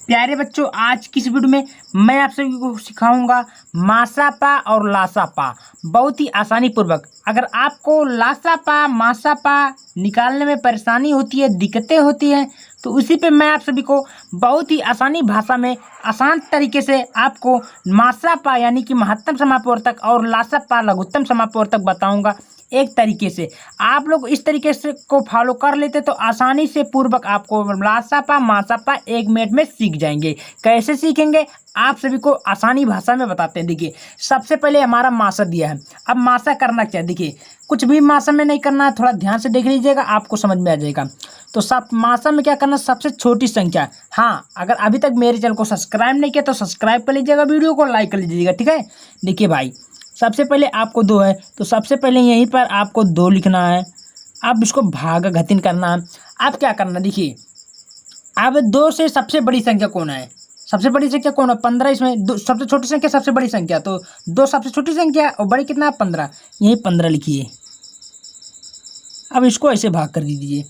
प्यारे बच्चों, आज की इस वीडियो में मैं आप सभी को सिखाऊंगा मासापा और लासापा बहुत ही आसानी पूर्वक। अगर आपको लासापा मासापा निकालने में परेशानी होती है, दिक्कतें होती हैं, तो उसी पे मैं आप सभी को बहुत ही आसानी भाषा में आसान तरीके से आपको मासापा यानी कि महत्तम समापवर्तक और लासापा लघुत्तम समापवर्तक बताऊंगा। एक तरीके से आप लोग इस तरीके से को फॉलो कर लेते तो आसानी से पूर्वक आपको लासापा मासापा 1 मिनट में सीख जाएंगे। कैसे सीखेंगे आप सभी को आसानी भाषा में बताते हैं। देखिए, सबसे पहले हमारा मासा दिया है। अब मासा करना क्या, देखिए कुछ भी मासा में नहीं करना है, थोड़ा ध्यान से देख लीजिएगा, आपको समझ में आ जाएगा। तो सब मासा में क्या करना, सबसे छोटी संख्या। हाँ, अगर अभी तक मेरे चैनल को सब्सक्राइब नहीं किया तो सब्सक्राइब कर लीजिएगा, वीडियो को लाइक कर लीजिएगा, ठीक है। देखिए भाई, सबसे पहले आपको 2 है तो सबसे पहले यहीं पर आपको 2 लिखना है। अब इसको भाग घटित करना है। अब क्या करना, देखिए अब 2 से सबसे बड़ी संख्या कौन है, सबसे बड़ी संख्या कौन है 15। इसमें सबसे छोटी संख्या सबसे बड़ी संख्या, तो 2 सबसे छोटी संख्या और बड़ी कितना है 15, यही 15 लिखिए। अब इसको ऐसे भाग कर दीजिए।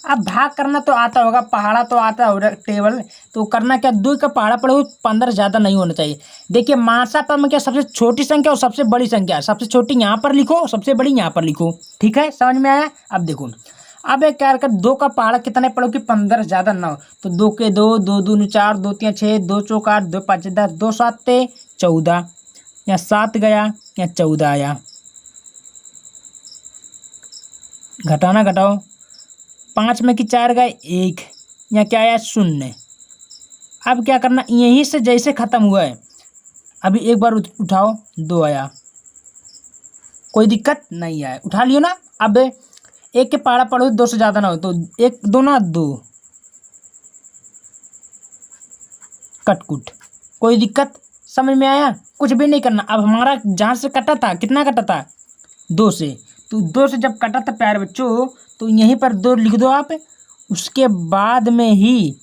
अब भाग करना तो आता होगा, पहाड़ा तो आता होगा टेबल, तो करना क्या, 2 का पहाड़ा पड़े 15 ज़्यादा नहीं होना चाहिए। देखिए मासापा में क्या, सबसे छोटी संख्या और सबसे बड़ी संख्या, सबसे छोटी यहाँ पर लिखो, सबसे बड़ी यहाँ पर लिखो, ठीक है, समझ में आया। अब देखो, अब एक क्या कर, 2 का पहाड़ा कितने पड़ो कि 15 ज़्यादा ना हो, तो 2 के 2, 2 दूनी 4, 2 3 6, 2 चौक 8, 2 5 10, 2 7 14, या 7 गया या 14 आया। घटाना घटाओ, 5 में कि 4 गए 1, या क्या आया 0। अब क्या करना, यहीं से जैसे ख़त्म हुआ है अभी एक बार उठाओ, 2 आया, कोई दिक्कत नहीं आया, उठा लियो ना। अब 1 के पहाड़ा पढ़ो 2 से ज़्यादा ना हो, तो 1 2 ना 2, कटकुट, कोई दिक्कत, समझ में आया। कुछ भी नहीं करना। अब हमारा जहाँ से कटा था, कितना कटा था 2 से, तो 2 से जब कटा था प्यारे बच्चों, तो यहीं पर 2 लिख दो आप। उसके बाद में ही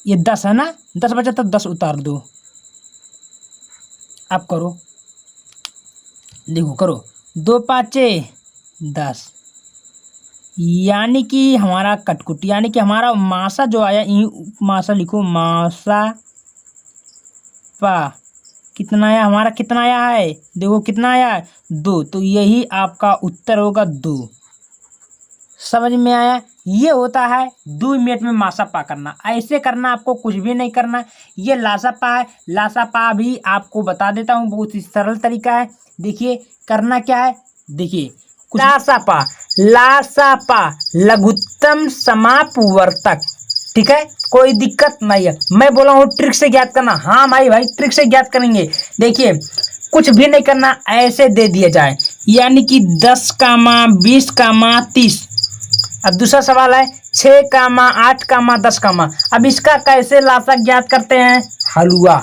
ये 10 है ना, 10 बचा तो 10 उतार दो। अब करो, देखो करो, 2 5 10, यानी कि हमारा कटकुट, यानी कि हमारा मासा जो आया, मासा लिखो, मासा पा कितना आया, हमारा कितना आया है, देखो कितना आया है 2, तो यही आपका उत्तर होगा 2। समझ में आया। ये होता है 2 मिनट में मासापा करना। ऐसे करना, आपको कुछ भी नहीं करना। ये लासापा है, लासापा भी आपको बता देता हूँ, बहुत ही सरल तरीका है। देखिए करना क्या है, देखिए लासापा, लासापा लघुत्तम समापवर्तक, ठीक है, कोई दिक्कत नहीं है। मैं बोला हूँ ट्रिक से ज्ञात करना, हाँ भाई ट्रिक से ज्ञात करेंगे। देखिए कुछ भी नहीं करना, ऐसे दे दिया जाए, यानी कि 10 कामा 20 कामा 30। अब दूसरा सवाल है 6 कामा 8 कामा 10 कामा। अब इसका कैसे लासा ज्ञात करते हैं, हलुआ,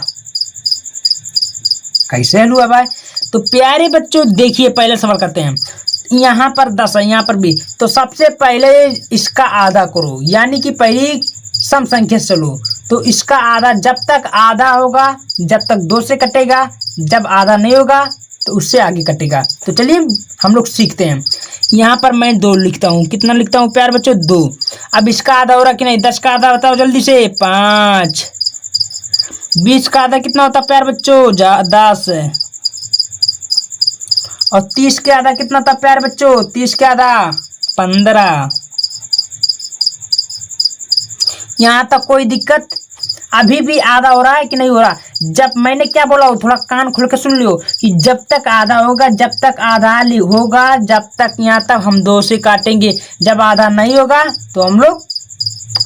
कैसे हलुआ भाई। तो प्यारे बच्चों देखिए, पहले सवाल करते हैं, यहाँ पर 10 है, यहाँ पर 20, तो सबसे पहले इसका आधा करो, यानी कि पहली सम संख्या से चलो, तो इसका आधा, जब तक आधा होगा जब तक 2 से कटेगा, जब आधा नहीं होगा तो उससे आगे कटेगा। तो चलिए हम लोग सीखते हैं। यहाँ पर मैं 2 लिखता हूँ, कितना लिखता हूँ प्यारे बच्चों 2। अब इसका आधा हो रहा कि नहीं, 10 का आधा बताओ जल्दी से, 5। 20 का आधा कितना होता प्यारे बच्चों, 10। और 30 के आधा कितना था प्यारे बच्चों, 30 के आधा 15। यहाँ तक कोई दिक्कत, अभी भी आधा हो रहा है कि नहीं हो रहा। जब मैंने क्या बोला हो, थोड़ा कान खोल के सुन लियो, कि जब तक आधा होगा, जब तक आधा होगा, जब तक यहाँ तक हम 2 से काटेंगे, जब आधा नहीं होगा तो हम लोग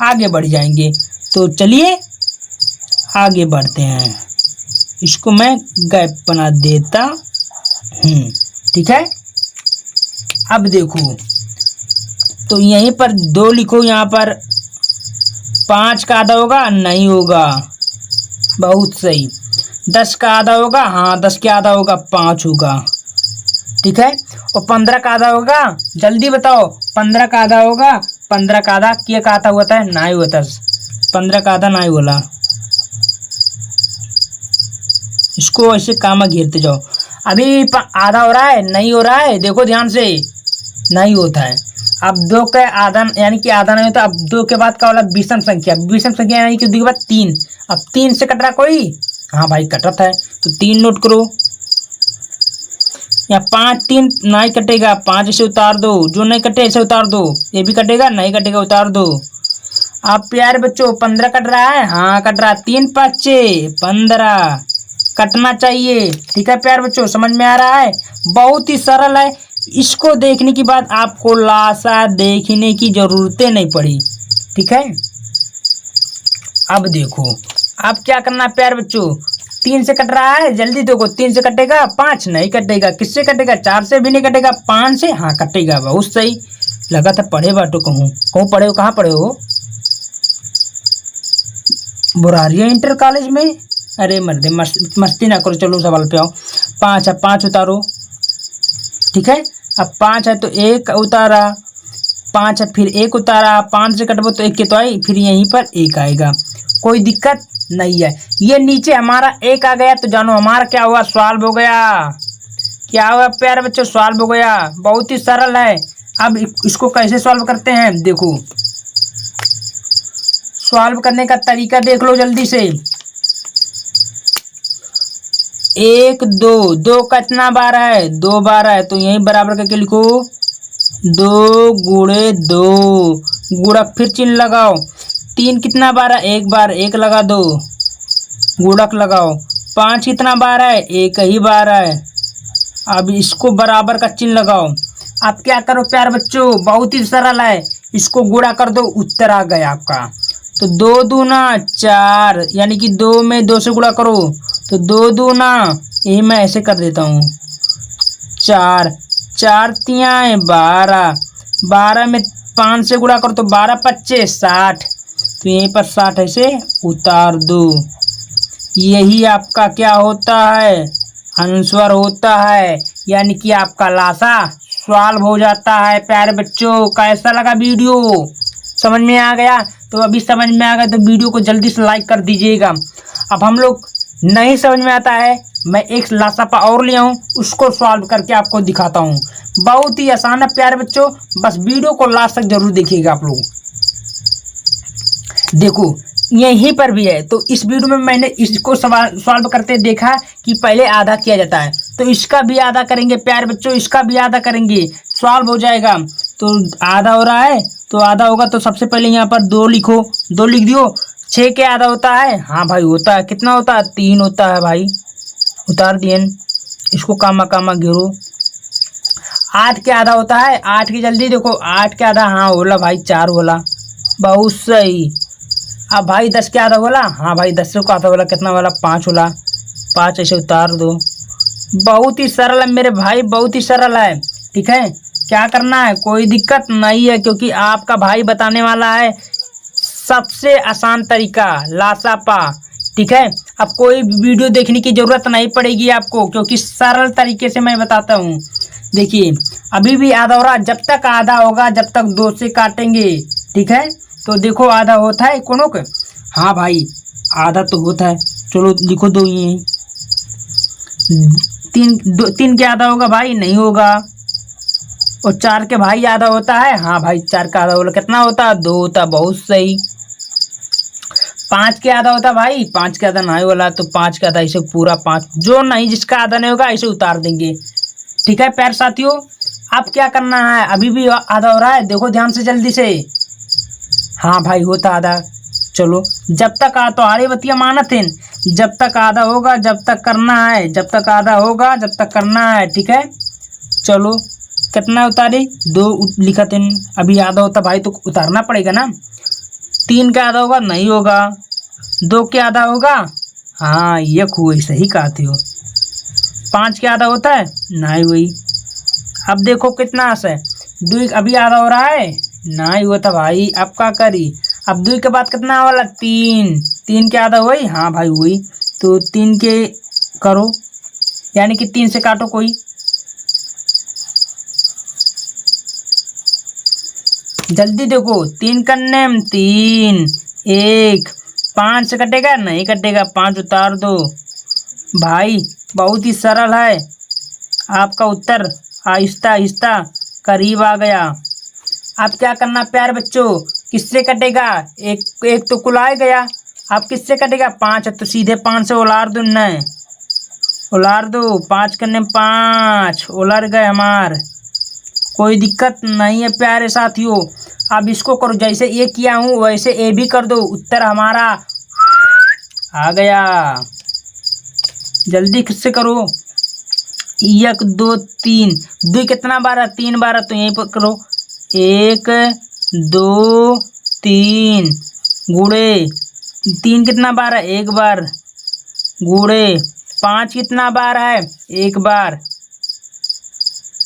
आगे बढ़ जाएंगे। तो चलिए आगे बढ़ते हैं, इसको मैं गैप बना देता हूँ, ठीक है। अब देखो, तो यहीं पर 2 लिखो, यहाँ पर 5 का आधा होगा, नहीं होगा, बहुत सही। 10 का आधा होगा, हाँ 10 का आधा होगा, 5 होगा, ठीक है। और 15 का आधा होगा, जल्दी बताओ, 15 का आधा होगा, 15 का आधा क्या का आता हुआ था, नहीं हुआ था, 15 का आधा नहीं बोला। इसको ऐसे कामा घेरते जाओ। अभी आधा हो रहा है, नहीं हो रहा है, देखो ध्यान से, नहीं होता है। अब 2 का आधा यानी कि आधा नहीं होता। अब 2 के बाद का वाला विषम संख्या, विषम संख्या यानी कि 2 के बाद 3। अब 3 से कट रहा कोई, हाँ भाई कटत है, तो 3 नोट करो। या 5 3 नहीं कटेगा, 5 इसे उतार दो, जो नहीं कटे इसे उतार दो, ये भी कटेगा नहीं कटेगा उतार दो। अब प्यारे बच्चों 15 कट रहा है, हाँ कट रहा है, 3 5 15 कटना चाहिए। ठीक है प्यारे बच्चों, समझ में आ रहा है, बहुत ही सरल है। इसको देखने के बाद आपको लासा देखने की जरूरतें नहीं पड़ी। ठीक है, अब देखो अब क्या करना है प्यारे बच्चों, 3 से कट रहा है, जल्दी देखो 3 से कटेगा, 5 नहीं कटेगा, किससे कटेगा, 4 से भी नहीं कटेगा, 5 से हाँ कटेगा। बहुत सही, लगा था पढ़े बाटो कहूँ पढ़े हो, कहाँ पढ़े हो, बुरारिया इंटर कॉलेज में। अरे मर्दे मस्ती ना करो, चलो सवाल पे आओ। 5 है, 5 उतारो। ठीक है, अब 5 है तो 1 उतारा, 5 है फिर 1 उतारा, 5 से कटबो तो 1 के तो आई, फिर यहीं पर 1 आएगा, कोई दिक्कत नहीं है। ये नीचे हमारा 1 आ गया तो जानो हमारा क्या हुआ, सॉल्व हो गया। क्या हुआ प्यारे बच्चों, सॉल्व हो गया। बहुत ही सरल है। अब इसको कैसे सॉल्व करते हैं, देखो सॉल्व करने का तरीका देख लो जल्दी से। 1 2 2 कितना बार है, 2 बार है, तो यही बराबर करके लिखो, 2 गुणे 2, गुणक फिर चिन्ह लगाओ। 3 कितना बार है, 1 बार, 1 लगा दो, गुणक लगाओ। 5 कितना बार है, 1 ही बार है, अब इसको बराबर का चिन्ह लगाओ। अब क्या करो प्यारे बच्चों, बहुत ही सरल है, इसको गुणा कर दो, उत्तर आ गया आपका। तो 2 दूना 4, यानी कि 2 में 2 से गुणा करो, तो 2 दूना, यही मैं ऐसे कर देता हूँ, 4 4 तियाँ 12, 12 में 5 से गुणा करो तो 12 5 60, तो यहीं पर 60 ऐसे उतार दो। यही आपका क्या होता है, आंसर होता है, यानी कि आपका लासा सॉल्व हो जाता है। प्यारे बच्चों कैसा लगा वीडियो, समझ में आ गया, तो अभी समझ में आ गया तो वीडियो को जल्दी से लाइक कर दीजिएगा। अब हम लोग नहीं समझ में आता है, मैं एक लासापा और ले आऊँ, उसको सॉल्व करके आपको दिखाता हूँ। बहुत ही आसान है प्यारे बच्चों, बस वीडियो को लास्ट तक जरूर देखिएगा आप लोग। देखो यहीं पर भी है, तो इस वीडियो में मैंने इसको सॉल्व करते देखा कि पहले आधा किया जाता है, तो इसका भी आधा करेंगे प्यारे बच्चों, इसका भी आधा करेंगे, सॉल्व हो जाएगा। तो आधा हो रहा है, तो आधा होगा तो सबसे पहले यहाँ पर 2 लिखो, 2 लिख दियो। 6 के आधा होता है, हाँ भाई होता है, कितना होता है, 3 होता है भाई, उतार दिए। इसको कामा कामा घेरो। 8 के आधा होता है, 8 की जल्दी देखो, 8 के आधा, हाँ होला भाई 4 होला, बहुत सही। अब भाई 10 के आधा बोला, हाँ भाई 10 को आधा बोला, कितना वाला 5 होला, 5 ऐसे उतार दो। बहुत ही सरल है मेरे भाई, बहुत ही सरल है। ठीक है, क्या करना है, कोई दिक्कत नहीं है, क्योंकि आपका भाई बताने वाला है सबसे आसान तरीका लासापा। ठीक है, अब कोई वीडियो देखने की जरूरत नहीं पड़ेगी आपको, क्योंकि सरल तरीके से मैं बताता हूँ। देखिए अभी भी आधा हो रहा, जब तक आधा होगा जब तक 2 से काटेंगे। ठीक है, तो देखो आधा होता है कोनो के, हाँ भाई आधा तो होता है, चलो लिखो 2 ये। 3 के आधा होगा भाई, नहीं होगा। और 4 के भाई आधा होता है, हाँ भाई 4 का आधा होगा, कितना होता है, 2 होता, बहुत सही। 5 के आधा होता भाई, 5 के आधा नहीं वाला, तो 5 के आधा इसे पूरा 5, जो नहीं जिसका आधा नहीं होगा इसे उतार देंगे। ठीक है प्यारे साथियों, अब क्या करना है, अभी भी आधा हो रहा है, देखो ध्यान से जल्दी से, हाँ भाई होता आधा। चलो जब तक तो आरे बतिया मानत है, जब तक आधा होगा जब तक करना है, जब तक आधा होगा जब तक करना है। ठीक है, चलो कितना उतारे, 2 लिखा थे, अभी आधा होता भाई तो उतारना पड़ेगा ना। 3 का आधा होगा, नहीं होगा। 2 के आधा होगा, हाँ ये खूब सही कहते हो। 5 के आधा होता है, नहीं हुई। अब देखो कितना है, 2 अभी आधा हो रहा है, नहीं हुआ था भाई, अब क्या करी। अब 2 के बाद कितना वाला, 3 के आधा हुई, हाँ भाई हुई, तो 3 के करो, यानी कि 3 से काटो कोई, जल्दी देखो, 3 करने में 3 1, 5 से कटेगा, नहीं कटेगा, 5 उतार दो भाई। बहुत ही सरल है, आपका उत्तर आहिस्ता आहिस्ता करीब आ गया। अब क्या करना प्यारे बच्चों, किससे कटेगा, एक एक तो कुल आ गया, अब किससे कटेगा, 5 है तो सीधे 5 से उलार दो, नहीं उलार दो, 5 करने 5 उलर गए हमार, कोई दिक्कत नहीं है प्यारे साथियों। अब इसको करो, जैसे ये किया हूँ वैसे ए भी कर दो, उत्तर हमारा आ गया। जल्दी किससे करो, 1 2 3, 2 कितना बार है, 3 बार है, तो यहीं पर करो, 1 2 3 गुड़े, 3 कितना बार है, 1 बार गुड़े, 5 कितना बार है, 1 बार,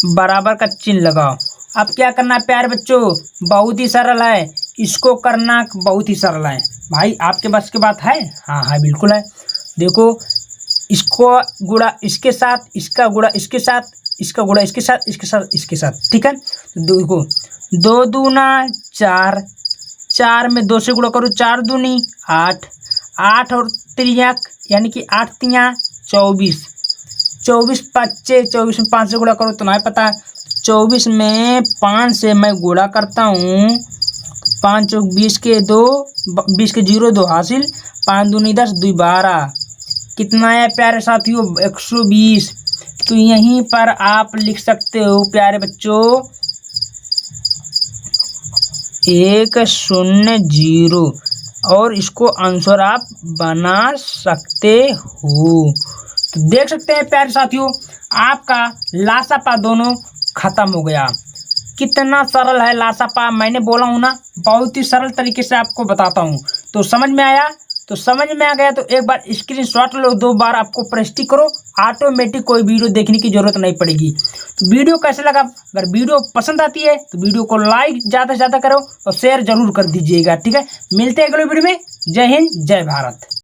बराबर का चिन्ह लगाओ। अब क्या करना है प्यारे बच्चों, बहुत ही सरल है, इसको करना बहुत ही सरल है भाई, आपके बस की बात है, हाँ हाँ बिल्कुल है। देखो, इसको गुड़ा इसके साथ, इसका गुड़ा इसके साथ, इसका गुड़ा इसके साथ, इसके साथ इसके साथ, ठीक है। तो देखो 2 दूना 4, 4 में 2 से गुड़ा करो, 4 दूनी 8, 8 और त्रियाक यानी कि 8 तिया 24, 24 पच्चे, 24 में 5 से गुड़ा करो तो नहीं पता, 24 में 5 से मैं गुड़ा करता हूँ, 5 चौक 20 के 2, 20 के 0 2 हासिल, 5 दूनी 10 2 12, कितना है प्यारे साथियों, 120। तो यहीं पर आप लिख सकते हो प्यारे बच्चों 100, और इसको आंसर आप बना सकते हो। तो देख सकते हैं प्यारे साथियों, आपका लासापा दोनों खत्म हो गया। कितना सरल है लासापा, मैंने बोला हूँ ना, बहुत ही सरल तरीके से आपको बताता हूँ। तो समझ में आया, तो समझ में आ गया तो एक बार स्क्रीनशॉट लो, 2 बार आपको प्रैक्टिस करो, ऑटोमेटिक कोई वीडियो देखने की जरूरत नहीं पड़ेगी। तो वीडियो कैसे लगा, अगर वीडियो पसंद आती है तो वीडियो को लाइक ज़्यादा से ज़्यादा करो और शेयर जरूर कर दीजिएगा, ठीक है। मिलते हैं अगले वीडियो में, जय हिंद जय भारत।